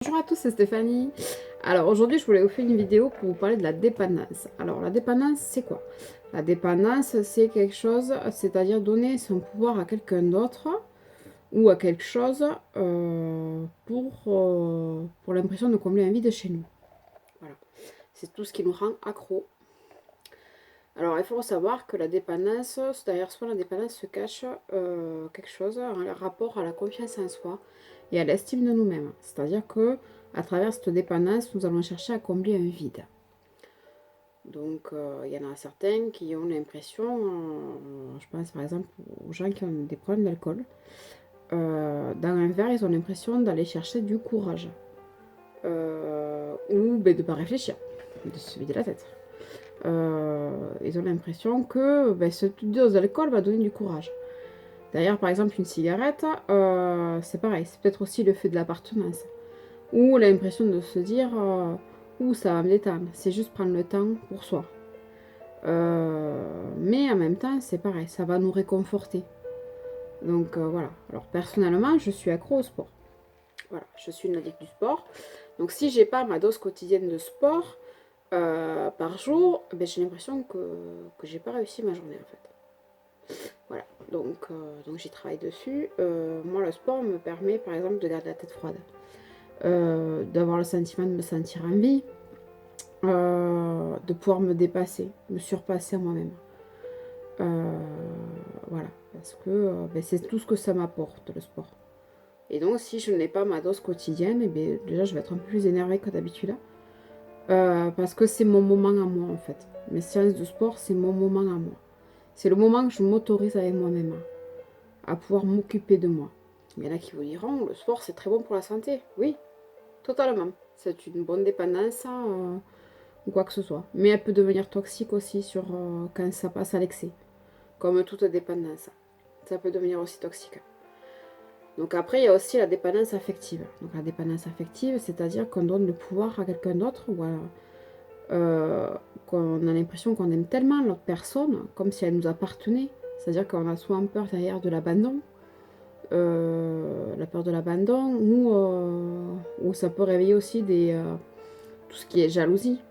Bonjour à tous, c'est Stéphanie. Alors aujourd'hui, je voulais vous faire une vidéo pour vous parler de la dépendance. Alors la dépendance, c'est quoi? La dépendance, c'est quelque chose, c'est-à-dire donner son pouvoir à quelqu'un d'autre ou à quelque chose pour l'impression de combler un vide chez nous. Voilà, c'est tout ce qui nous rend accro. Alors il faut savoir que la dépendance, derrière soi, la dépendance se cache quelque chose, un rapport à la confiance en soi et à l'estime de nous-mêmes. C'est-à-dire que à travers cette dépendance, nous allons chercher à combler un vide. Donc, il y en a certains qui ont l'impression, je pense par exemple aux gens qui ont des problèmes d'alcool, dans un verre, ils ont l'impression d'aller chercher du courage. Ou ben, de ne pas réfléchir, de se vider la tête. Ils ont l'impression que ben, cette dose d'alcool va donner du courage. D'ailleurs, par exemple, une cigarette, c'est pareil, c'est peut-être aussi le fait de l'appartenance. Ou l'impression de se dire, ouh, ça va me détendre, c'est juste prendre le temps pour soi. Mais en même temps, c'est pareil, ça va nous réconforter. Donc voilà. Alors personnellement, je suis accro au sport. Voilà, je suis une addict du sport. Donc si j'ai pas ma dose quotidienne de sport par jour, ben, j'ai l'impression que j'ai pas réussi ma journée en fait. Voilà, donc j'y travaille dessus. Moi, le sport me permet par exemple de garder la tête froide, d'avoir le sentiment de me sentir en vie, de pouvoir me dépasser, me surpasser à moi-même. Voilà, parce que ben, c'est tout ce que ça m'apporte, le sport. Et donc, si je n'ai pas ma dose quotidienne, et bien, déjà, je vais être un peu plus énervée que d'habitude. Parce que c'est mon moment à moi, en fait. Mes séances de sport, c'est mon moment à moi. C'est le moment que je m'autorise avec moi-même, à pouvoir m'occuper de moi. Il y en a qui vous diront, le sport, c'est très bon pour la santé. Oui, totalement. C'est une bonne dépendance, ou quoi que ce soit. Mais elle peut devenir toxique aussi quand ça passe à l'excès. Comme toute dépendance. Ça peut devenir aussi toxique. Donc après, il y a aussi la dépendance affective. Donc la dépendance affective, c'est-à-dire qu'on donne le pouvoir à quelqu'un d'autre, ou qu'on a l'impression qu'on aime tellement l'autre personne, comme si elle nous appartenait. C'est-à-dire qu'on a souvent peur derrière de l'abandon, la peur de l'abandon, ou ça peut réveiller aussi tout ce qui est jalousie.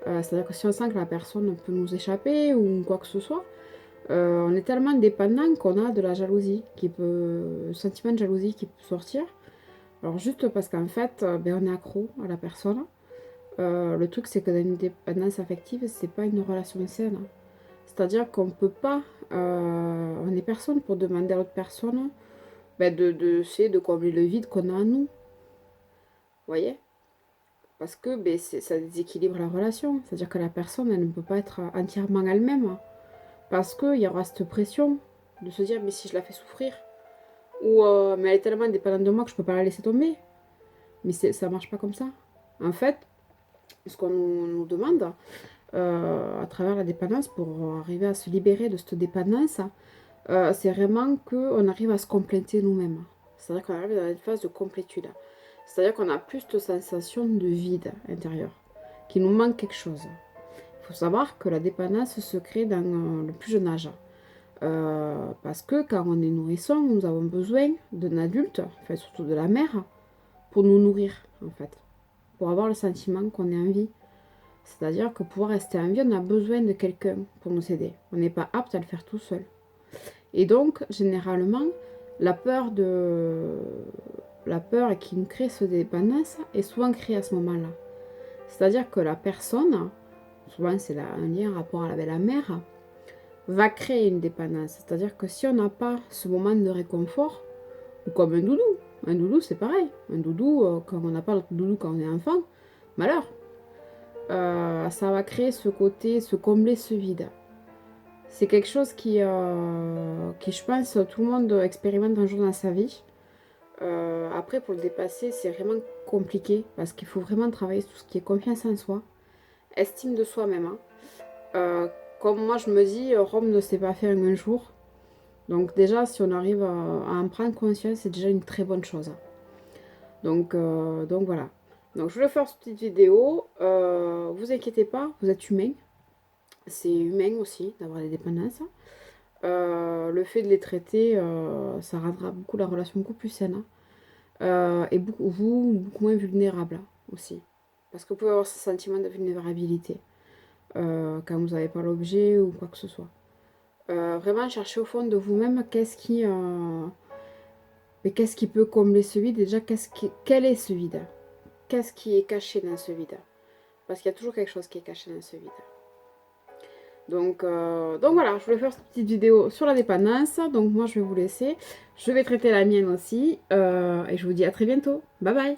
C'est-à-dire que si on sent que la personne peut nous échapper ou quoi que ce soit, on est tellement dépendant qu'on a de la jalousie, un sentiment de jalousie qui peut sortir. Alors juste parce qu'en fait, ben, on est accro à la personne. Le truc, c'est que dans une dépendance affective, c'est pas une relation saine. C'est-à-dire qu'on peut pas, on est personne pour demander à l'autre personne ben, essayer de combler le vide qu'on a en nous. Vous voyez? Parce que ben, ça déséquilibre la relation. C'est-à-dire que la personne, elle ne peut pas être entièrement elle-même. Parce qu'il y aura cette pression de se dire, mais si je la fais souffrir, ou mais elle est tellement dépendante de moi que je peux pas la laisser tomber. Mais ça marche pas comme ça. En fait, ce qu'on nous demande à travers la dépendance pour arriver à se libérer de cette dépendance, c'est vraiment qu'on arrive à se compléter nous-mêmes. C'est-à-dire qu'on arrive dans une phase de complétude. C'est-à-dire qu'on a plus de sensation de vide intérieur, qu'il nous manque quelque chose. Il faut savoir que la dépendance se crée dans le plus jeune âge. Parce que quand on est nourrisson, nous avons besoin d'un adulte, enfin surtout de la mère, pour nous nourrir en fait, pour avoir le sentiment qu'on est en vie. C'est-à-dire que pour rester en vie, on a besoin de quelqu'un pour nous aider. On n'est pas apte à le faire tout seul. Et donc, généralement, la peur de la peur qui nous crée ce dépendance est souvent créée à ce moment-là. C'est-à-dire que la personne, souvent c'est un lien rapport à la mère, va créer une dépendance. C'est-à-dire que si on n'a pas ce moment de réconfort, ou comme un doudou c'est pareil. Un doudou, quand on n'a pas notre doudou quand on est enfant, malheur. Ça va créer ce côté, se combler ce vide. C'est quelque chose qui, je pense, tout le monde expérimente un jour dans sa vie. Après, pour le dépasser, c'est vraiment compliqué parce qu'il faut vraiment travailler sur tout ce qui est confiance en soi, estime de soi-même. Hein. Comme moi, je me dis, Rome ne s'est pas fait en un jour. Donc déjà, si on arrive à en prendre conscience, c'est déjà une très bonne chose. Donc voilà. Donc je voulais faire cette petite vidéo. Vous inquiétez pas, vous êtes humain. C'est humain aussi d'avoir des dépendances. Le fait de les traiter, ça rendra beaucoup la relation beaucoup plus saine. et beaucoup moins vulnérable aussi. Parce que vous pouvez avoir ce sentiment de vulnérabilité quand vous n'avez pas l'objet ou quoi que ce soit. Vraiment chercher au fond de vous-même qu'est-ce qui peut combler ce vide. Déjà, quel est ce vide? Qu'est-ce qui est caché dans ce vide? Parce qu'il y a toujours quelque chose qui est caché dans ce vide. Donc voilà, je voulais faire cette petite vidéo sur la dépendance. Donc moi, je vais vous laisser. Je vais traiter la mienne aussi. Et je vous dis à très bientôt. Bye bye!